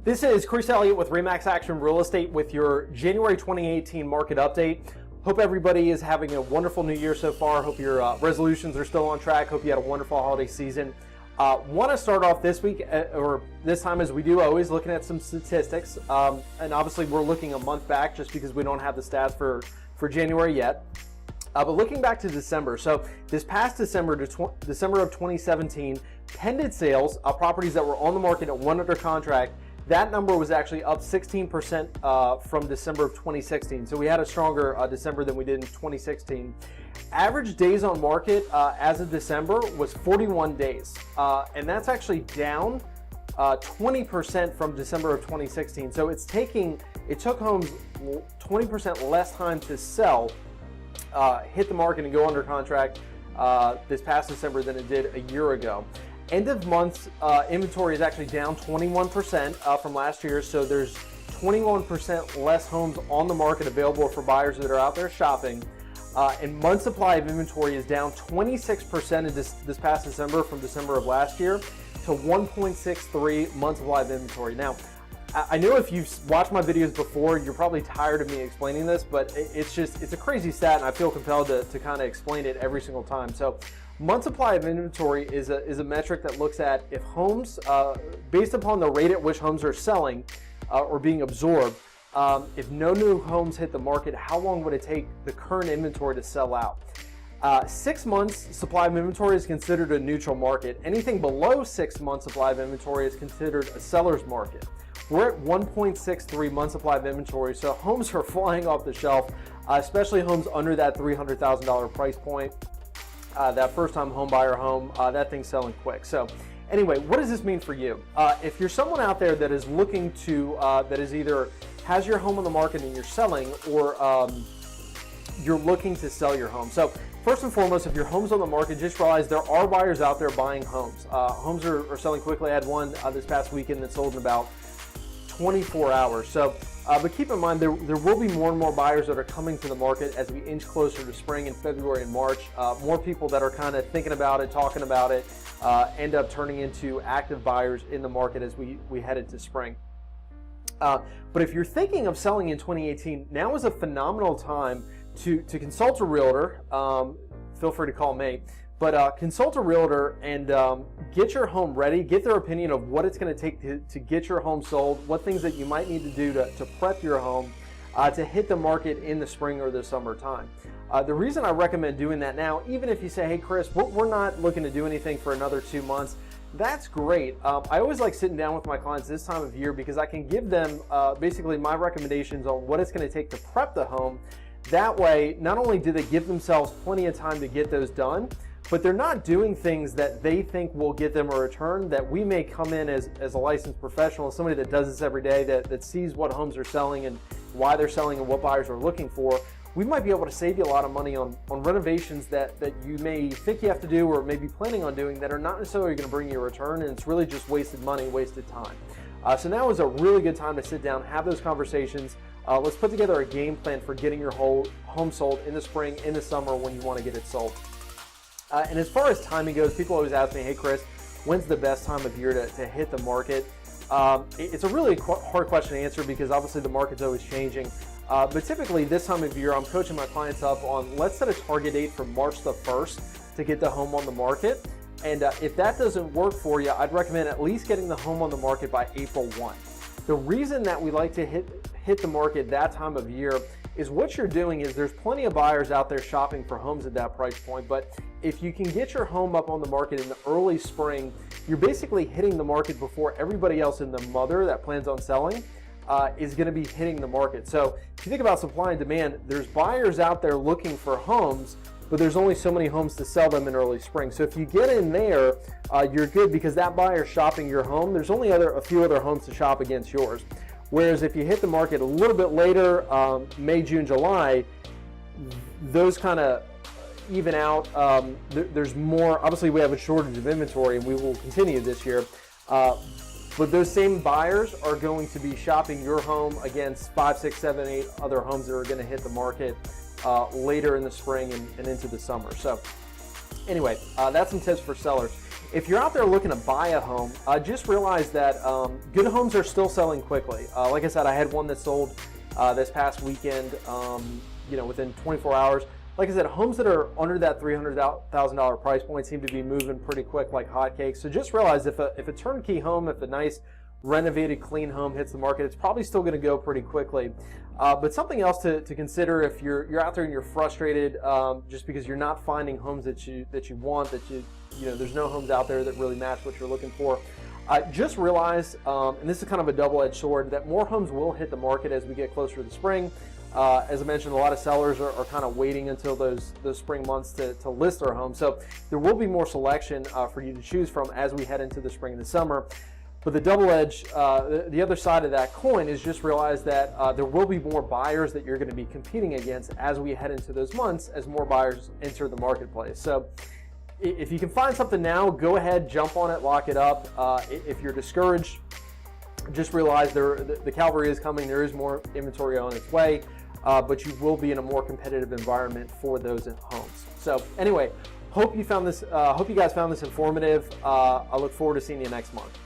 This is Chris Elliott with REMAX Action Real Estate with your January 2018 market update. Hope everybody is having a wonderful new year so far. Hope your resolutions are still on track. Hope you had a wonderful holiday season. Want to start off this week, or this time as we do always, looking at some statistics. And obviously we're looking a month back just because we don't have the stats for January yet. But looking back to December, so this past December to December of 2017, pending sales, properties that were on the market and one under contract, that number was actually up 16% from December of 2016. So we had a stronger December than we did in 2016. Average days on market as of December was 41 days. And that's actually down 20% from December of 2016. So it took homes 20% less time to sell, hit the market and go under contract this past December than it did a year ago. End of month inventory is actually down 21% from last year, so there's 21% less homes on the market available for buyers that are out there shopping. And month supply of inventory is down 26% in this past December from December of last year to 1.63 months supply of inventory. Now, I know if you've watched my videos before, you're probably tired of me explaining this, but it's a crazy stat, and I feel compelled to kind of explain it every single time. So, month supply of inventory is a metric that looks at if homes, based upon the rate at which homes are selling or being absorbed, if no new homes hit the market, how long would it take the current inventory to sell out? 6 months supply of inventory is considered a neutral market. Anything below 6 months supply of inventory is considered a seller's market. We're at 1.63 months supply of inventory, so homes are flying off the shelf, especially homes under that $300,000 price point. That first-time home buyer home, that thing's selling quick. So anyway, what does this mean for you? If you're someone out there that is looking to, that is either has your home on the market and you're selling, or you're looking to sell your home. So first and foremost, if your home's on the market, just realize there are buyers out there buying homes. Homes are selling quickly. I had one this past weekend that sold in about 24 hours. So, but keep in mind, there will be more and more buyers that are coming to the market as we inch closer to spring in February and March. More people that are kind of thinking about it, talking about it, end up turning into active buyers in the market as we head into spring. But if you're thinking of selling in 2018, now is a phenomenal time to consult a realtor. Feel free to call me. But consult a realtor and get your home ready, get their opinion of what it's going to take to get your home sold, what things that you might need to do to prep your home to hit the market in the spring or the summertime. The reason I recommend doing that now, even if you say, hey Chris, we're not looking to do anything for another 2 months, that's great. I always like sitting down with my clients this time of year because I can give them basically my recommendations on what it's going to take to prep the home. That way, not only do they give themselves plenty of time to get those done, but they're not doing things that they think will get them a return that we may come in as a licensed professional, somebody that does this every day, that sees what homes are selling and why they're selling and what buyers are looking for. We might be able to save you a lot of money on renovations that you may think you have to do or maybe planning on doing that are not necessarily going to bring you a return, and it's really just wasted money, wasted time. So now is a really good time to sit down, have those conversations. Let's put together a game plan for getting your home sold in the spring, in the summer when you want to get it sold. And as far as timing goes, people always ask me, hey Chris, when's the best time of year to hit the market? It's a really hard question to answer because obviously the market's always changing. But typically this time of year, I'm coaching my clients up on, let's set a target date for March the 1st to get the home on the market. And if that doesn't work for you, I'd recommend at least getting the home on the market by April 1. The reason that we like to hit the market that time of year is what you're doing is there's plenty of buyers out there shopping for homes at that price point, but if you can get your home up on the market in the early spring, you're basically hitting the market before everybody else in the mother that plans on selling is going to be hitting the market. So if you think about supply and demand, there's buyers out there looking for homes, but there's only so many homes to sell them in early spring. So if you get in there, you're good because that buyer shopping your home, there's only a few other homes to shop against yours. Whereas if you hit the market a little bit later, May, June, July, those kind of even out. There's more, obviously we have a shortage of inventory and we will continue this year. But those same buyers are going to be shopping your home against 5, 6, 7, 8 other homes that are going to hit the market later in the spring and into the summer. So anyway, that's some tips for sellers. If you're out there looking to buy a home, just realize that good homes are still selling quickly. Like I said, I had one that sold this past weekend, within 24 hours. Like I said, homes that are under that $300,000 price point seem to be moving pretty quick like hotcakes. So just realize if a turnkey home, if a nice renovated clean home hits the market, it's probably still going to go pretty quickly. But something else to consider if you're out there and you're frustrated just because you're not finding homes that you want, there's no homes out there that really match what you're looking for. Just realize, and this is kind of a double-edged sword, that more homes will hit the market as we get closer to the spring. As I mentioned, a lot of sellers are kind of waiting until those spring months to list their home. So there will be more selection for you to choose from as we head into the spring and the summer. But the double edge, the other side of that coin is just realize that there will be more buyers that you're going to be competing against as we head into those months as more buyers enter the marketplace. So if you can find something now, go ahead, jump on it, lock it up. If you're discouraged, just realize the cavalry is coming. There is more inventory on its way, but you will be in a more competitive environment for those homes. So anyway, hope you guys found this informative. I look forward to seeing you next month.